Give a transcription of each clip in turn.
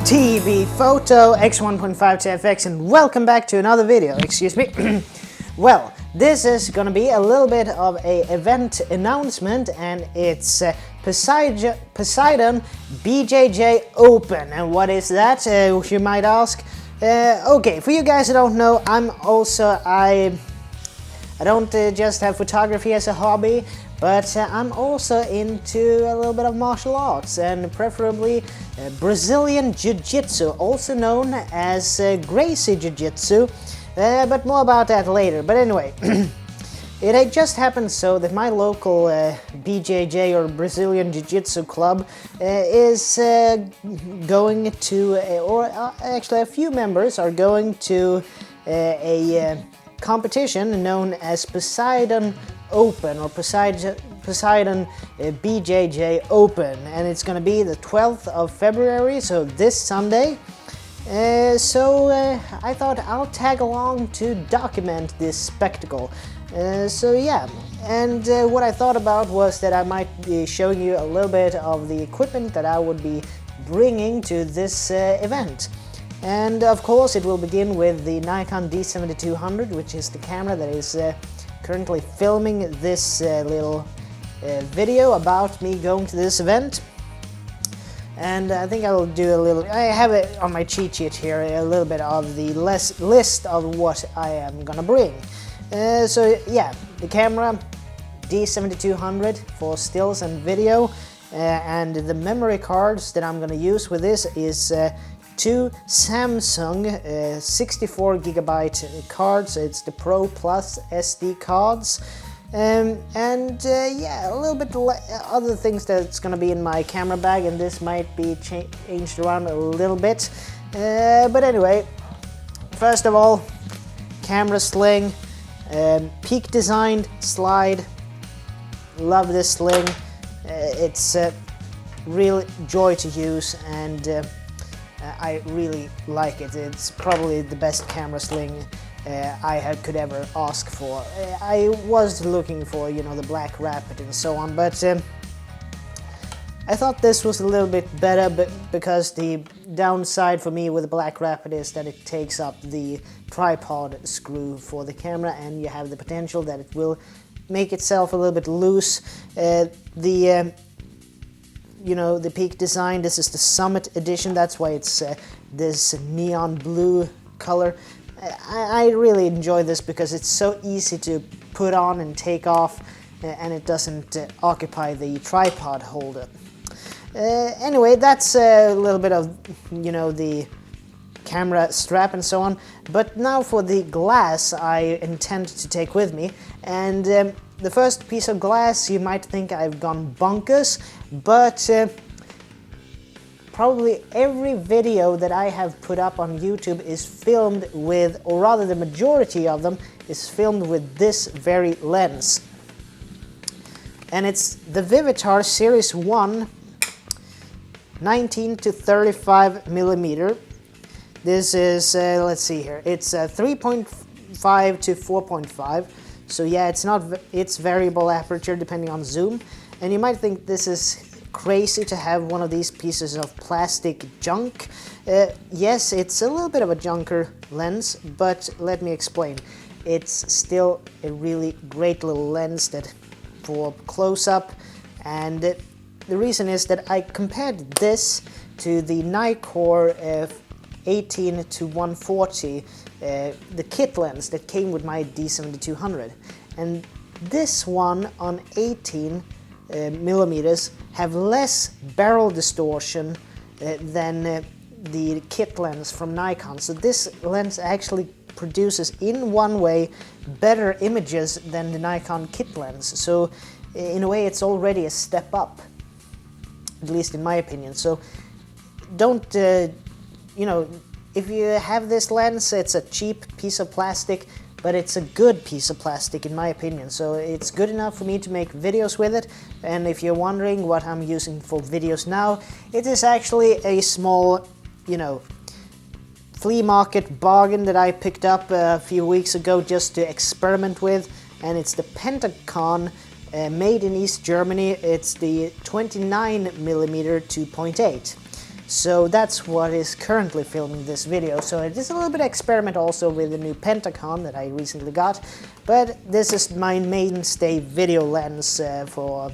T.B.Photo X1.5 TFX, and welcome back to another video. Excuse me. Well, this is gonna be a little bit of a event announcement, and it's Poseidon BJJ Open. And what is that, you might ask? Okay, for you guys who don't know, I don't just have photography as a hobby, but I'm also into a little bit of martial arts, and preferably Brazilian Jiu-Jitsu, also known as Gracie Ju-Jitsu, but more about that later. But anyway, it had just happened so that my local BJJ or Brazilian Jiu-Jitsu club is going to, actually a few members are going to a competition known as Poseidon Open, or Poseidon BJJ Open, and it's gonna be the 12th of February, so this Sunday. So I thought I'll tag along to document this spectacle. So yeah, and what I thought about was that I might be showing you a little bit of the equipment that I would be bringing to this event. And of course it will begin with the Nikon D7200, which is the camera that is currently filming this little video about me going to this event. And I think I will do a little, I have it on my cheat sheet here, a little bit of the list of what I am gonna bring. So yeah, the camera D7200 for stills and video, and the memory cards that I'm gonna use with this is two Samsung 64GB cards. It's the Pro Plus SD cards, and yeah, a little bit other things that's gonna be in my camera bag, and this might be changed around a little bit, but anyway, first of all, camera sling, Peak designed slide. Love this sling. It's real joy to use, and I really like it. It's probably the best camera sling I could ever ask for. I was looking for, you know, the Black Rapid and so on, but I thought this was a little bit better, but because the downside for me with the Black Rapid is that it takes up the tripod screw for the camera, and you have the potential that it will make itself a little bit loose. You know, the Peak design, this is the Summit edition, that's why it's this neon blue color. I really enjoy this because it's so easy to put on and take off, and it doesn't occupy the tripod holder. Anyway, that's a little bit of, you know, the camera strap and so on. But now for the glass I intend to take with me, and the first piece of glass, you might think I've gone bonkers, but probably every video that I have put up on YouTube is filmed with, or rather the majority of them is filmed with this very lens. And it's the Vivitar Series 1 19 to 35 millimeter. This is, let's see here, it's 3.5 to 4.5. So yeah, it's variable aperture depending on zoom. And you might think this is crazy to have one of these pieces of plastic junk. Yes, it's a little bit of a junker lens, but let me explain. It's still a really great little lens that for close-up, and the reason is that I compared this to the Nikkor 18 to 140, the kit lens that came with my D7200, and this one on 18 millimeters have less barrel distortion than the kit lens from Nikon. So this lens actually produces in one way better images than the Nikon kit lens. So in a way it's already a step up, at least in my opinion. So don't, you know, if you have this lens, it's a cheap piece of plastic, but it's a good piece of plastic in my opinion. So it's good enough for me to make videos with it. And if you're wondering what I'm using for videos now, it is actually a small, you know, flea market bargain that I picked up a few weeks ago just to experiment with, and it's the Pentagon made in East Germany. It's the 29mm 2.8. So that's what is currently filming this video. So it is a little bit of experiment also with the new Pentagon that I recently got, but this is my mainstay video lens for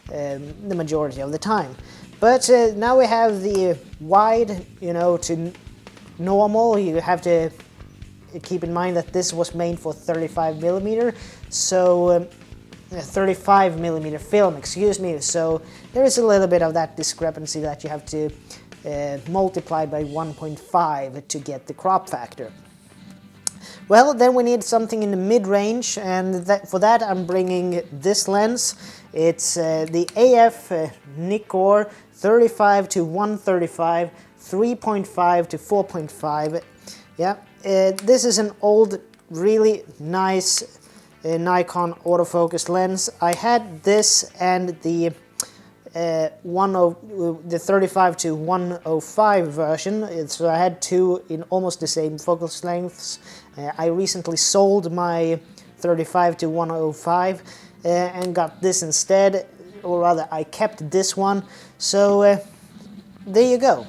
the majority of the time. But now we have the wide, you know, to normal. You have to keep in mind that this was made for 35mm, so 35mm film, excuse me. So there is a little bit of that discrepancy that you have to multiply by 1.5 to get the crop factor. Well, then we need something in the mid-range, and for that I'm bringing this lens. It's the AF Nikkor 35 to 135, 3.5 to 4.5. Yeah, this is an old, really nice Nikon autofocus lens. I had this and the 35 to 105 version, so I had two in almost the same focus lengths. I recently sold my 35 to 105 and got this instead, or rather I kept this one, so there you go.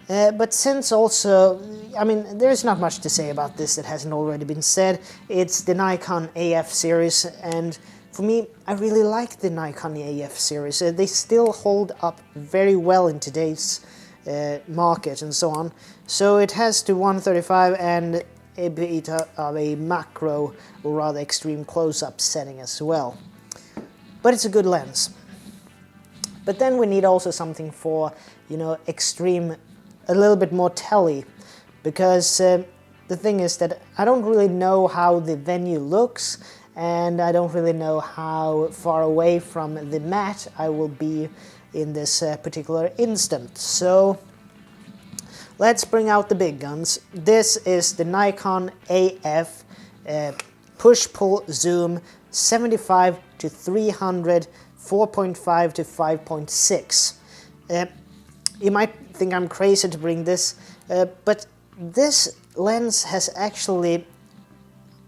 But since also, I mean, there's not much to say about this that hasn't already been said. It's the Nikon AF series, and for me, I really like the Nikon AF series. They still hold up very well in today's market and so on. So it has the 135 and a bit of a macro, or rather extreme close-up setting as well. But it's a good lens. But then we need also something for, you know, extreme, a little bit more telly, because the thing is that I don't really know how the venue looks, and I don't really know how far away from the mat I will be in this particular instant. So let's bring out the big guns. This is the Nikon AF push-pull zoom 75 to 300, 4.5 to 5.6. You might think I'm crazy to bring this, but this lens has actually,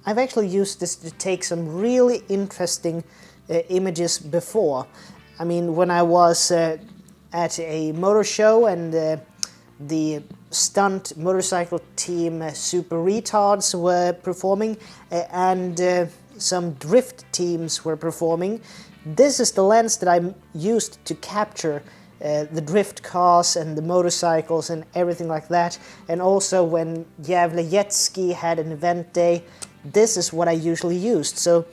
I've actually used this to take some really interesting images before. I mean, when I was at a motor show and the stunt motorcycle team SuperRetards were performing and some drift teams were performing, this is the lens that I used to capture the drift cars and the motorcycles and everything like that. And also when Gävle JetSki had an event day, this is what I usually used. So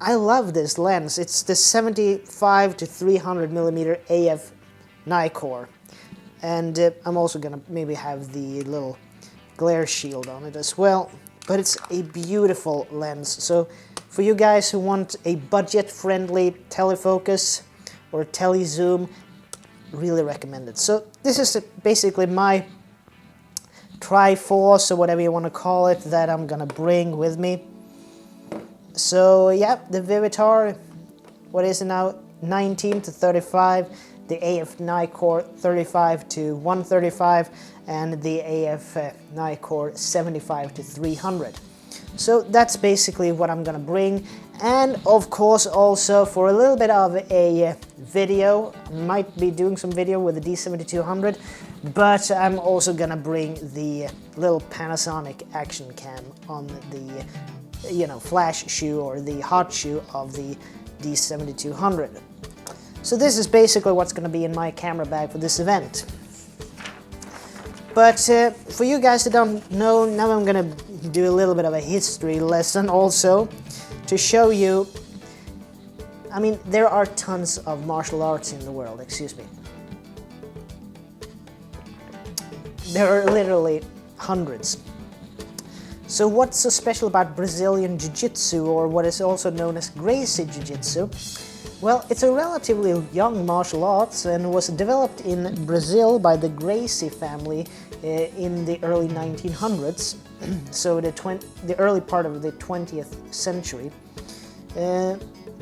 I love this lens. It's the 75 to 300mm AF Nikkor. And I'm also gonna maybe have the little glare shield on it as well. But it's a beautiful lens. So for you guys who want a budget-friendly telefocus or telezoom, really recommend it. So this is basically my Triforce, or whatever you want to call it, that I'm gonna bring with me. So yeah, the Vivitar, what is it now, 19 to 35, the AF Nikkor 35 to 135, and the AF Nikkor 75 to 300. So that's basically what I'm gonna bring. And of course also for a little bit of a video, might be doing some video with the D7200, but I'm also gonna bring the little Panasonic action cam on the, you know, flash shoe or the hot shoe of the D7200. So this is basically what's gonna be in my camera bag for this event. But for you guys that don't know, now I'm gonna do a little bit of a history lesson also to show you. I mean, there are tons of martial arts in the world, excuse me. There are literally hundreds. So what's so special about Brazilian Jiu-Jitsu, or what is also known as Gracie Jiu-Jitsu? Well, it's a relatively young martial arts and was developed in Brazil by the Gracie family in the early 1900s, so the early part of the 20th century.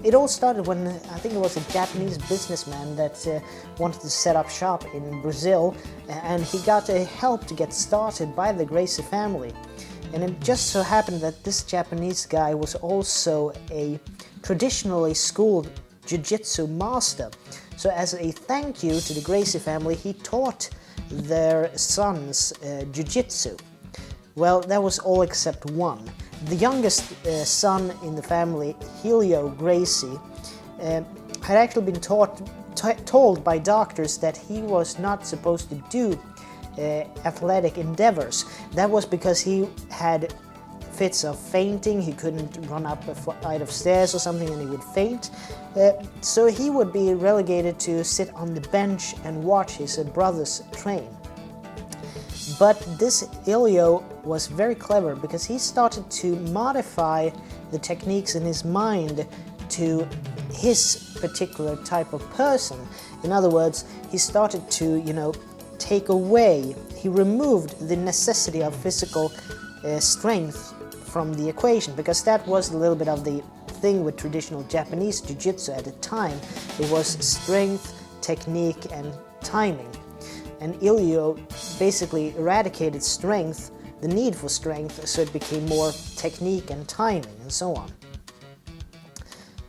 It all started when I think it was a Japanese businessman that wanted to set up shop in Brazil, and he got help to get started by the Gracie family. And it just so happened that this Japanese guy was also a traditionally schooled Jiu-Jitsu master. So as a thank you to the Gracie family, he taught their sons Jiu-Jitsu. Well, that was all except one. The youngest son in the family, Helio Gracie, had actually been told by doctors that he was not supposed to do athletic endeavors. That was because he had fits of fainting. He couldn't run up a flight of stairs or something and he would faint. So he would be relegated to sit on the bench and watch his brothers train. But this Helio was very clever because he started to modify the techniques in his mind to his particular type of person. In other words, he started to, take away, he removed the necessity of physical strength from the equation, because that was a little bit of the thing with traditional Japanese Jiu-Jitsu at the time. It was strength, technique, and timing. And Helio basically eradicated strength, the need for strength, so it became more technique and timing and so on.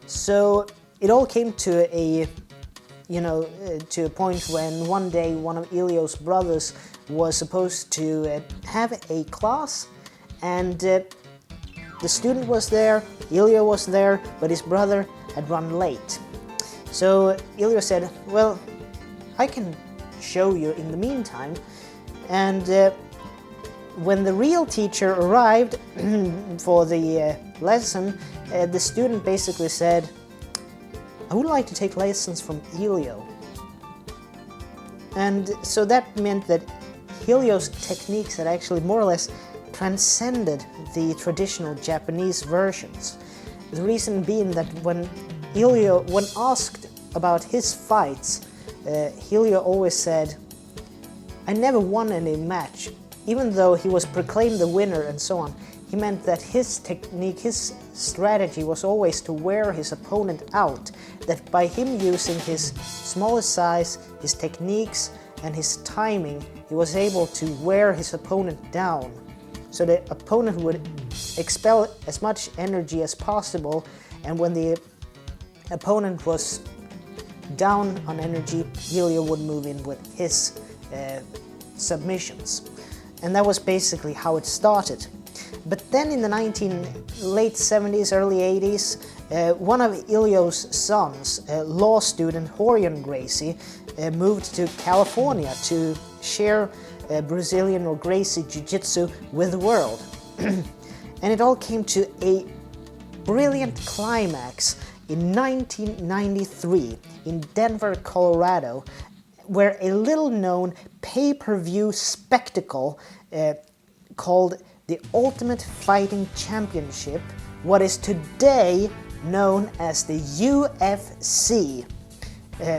So it all came to a point when one day one of Helio's brothers was supposed to have a class, and the student was there, Helio was there, but his brother had run late. So Helio said, well, I can show you in the meantime. And when the real teacher arrived for the lesson, the student basically said, I would like to take lessons from Helio. And so that meant that Helio's techniques had actually more or less transcended the traditional Japanese versions. The reason being that when asked about his fights, Helio always said, I never won any match. Even though he was proclaimed the winner and so on, he meant that his technique, his strategy was always to wear his opponent out. That by him using his smaller size, his techniques, and his timing, he was able to wear his opponent down. So the opponent would expel as much energy as possible, and when the opponent was down on energy, Helio would move in with his submissions. And that was basically how it started. But then in the late 70s, early 80s, one of Helio's sons, law student Horion Gracie, moved to California to share Brazilian or Gracie Jiu-Jitsu with the world. And it all came to a brilliant climax in 1993 in Denver, Colorado, where a little-known pay-per-view spectacle called the Ultimate Fighting Championship, what is today known as the UFC,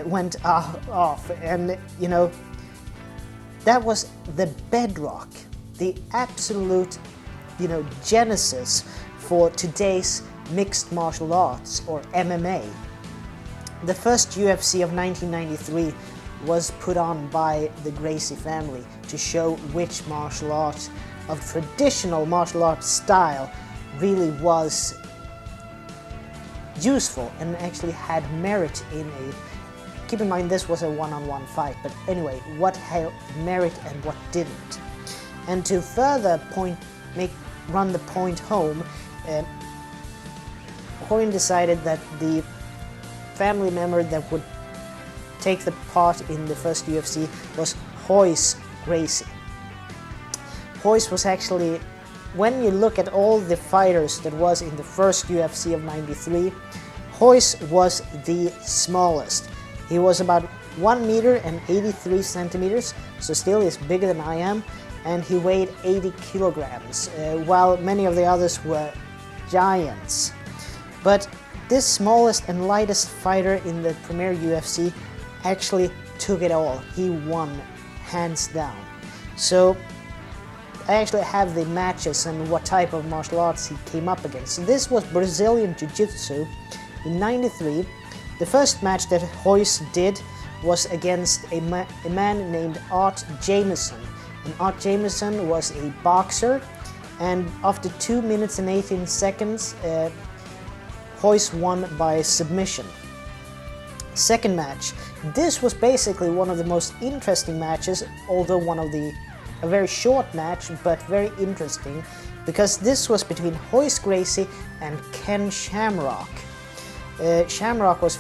went off. And, that was the bedrock, the absolute, genesis for today's mixed martial arts, or MMA. The first UFC of 1993 was put on by the Gracie family to show which martial art of traditional martial arts style really was useful and actually had merit in a... Keep in mind this was a one-on-one fight, but anyway, what had merit and what didn't. And to further run the point home, Horion decided that the family member that would take the part in the first UFC was Royce Gracie. Royce was actually, when you look at all the fighters that was in the first UFC of 93, Royce was the smallest. He was about 1 meter and 83 centimeters, so still is bigger than I am, and he weighed 80 kilograms, while many of the others were giants. But this smallest and lightest fighter in the premier UFC actually took it all. He won, hands down. So I actually have the matches and what type of martial arts he came up against. So this was Brazilian Jiu-Jitsu in 93. The first match that Royce did was against a man named Art Jameson. And Art Jameson was a boxer, and after 2 minutes and 18 seconds, Royce won by submission. Second match. This was basically one of the most interesting matches, although a very short match, but very interesting, because this was between Royce Gracie and Ken Shamrock. Shamrock was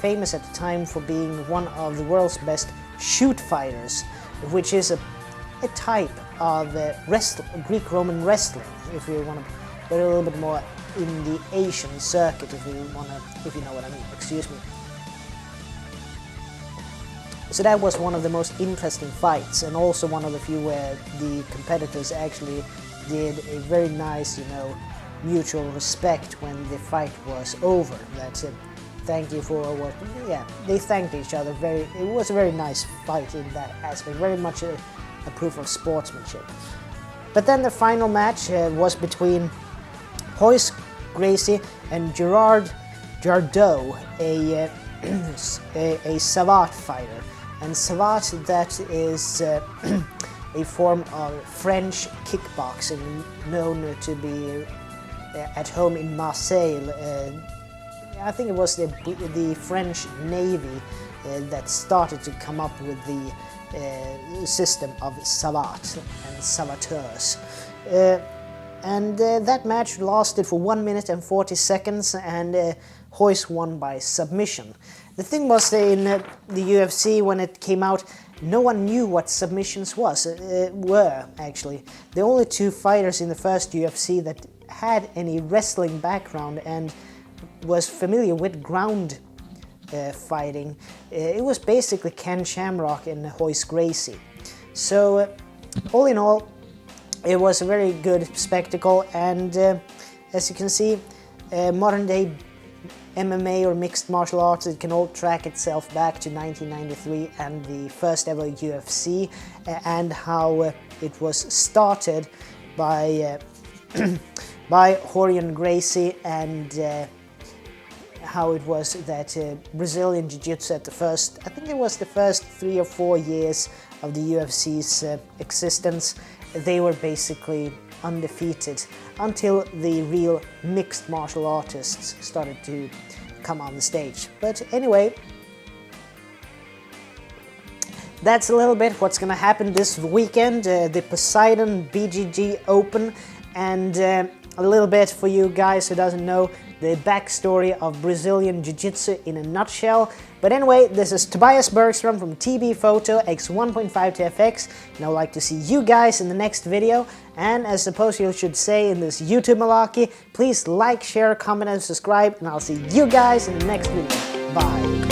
famous at the time for being one of the world's best shoot fighters, which is a type of Greek-Roman wrestling, if you want to put it a little bit more in the Asian circuit, if you know what I mean. Excuse me. So that was one of the most interesting fights, and also one of the few where the competitors actually did a very nice, mutual respect when the fight was over. That's it. Thank you for what. Yeah, they thanked each other. It was a very nice fight in that aspect. Very much a proof of sportsmanship. But then the final match was between Royce Gracie and Gerard Jardot, a savate fighter. And savate, that is a form of French kickboxing known to be at home in Marseille. I think it was the French Navy that started to come up with the system of savate and savateurs. And that match lasted for 1 minute and 40 seconds, and Royce won by submission. The thing was, in the UFC, when it came out, no one knew what submissions were, actually. The only two fighters in the first UFC that had any wrestling background and was familiar with ground fighting, it was basically Ken Shamrock and Royce Gracie. So, all in all, it was a very good spectacle, and as you can see, modern day MMA or mixed martial arts, it can all track itself back to 1993 and the first ever UFC, and how it was started by Royce Gracie, and how it was that Brazilian Jiu-Jitsu at I think it was the first 3 or 4 years of the UFC's existence, they were basically undefeated until the real mixed martial artists started to come on the stage. But anyway, that's a little bit what's gonna happen this weekend, the Poseidon BJJ Open, and a little bit for you guys who doesn't know the backstory of Brazilian Jiu-Jitsu in a nutshell. But anyway, this is Tobias Bergström from T.B.Photo X1.5 TFX, and I'd like to see you guys in the next video. And as suppose you should say in this YouTube malarkey, please like, share, comment, and subscribe, and I'll see you guys in the next video. Bye.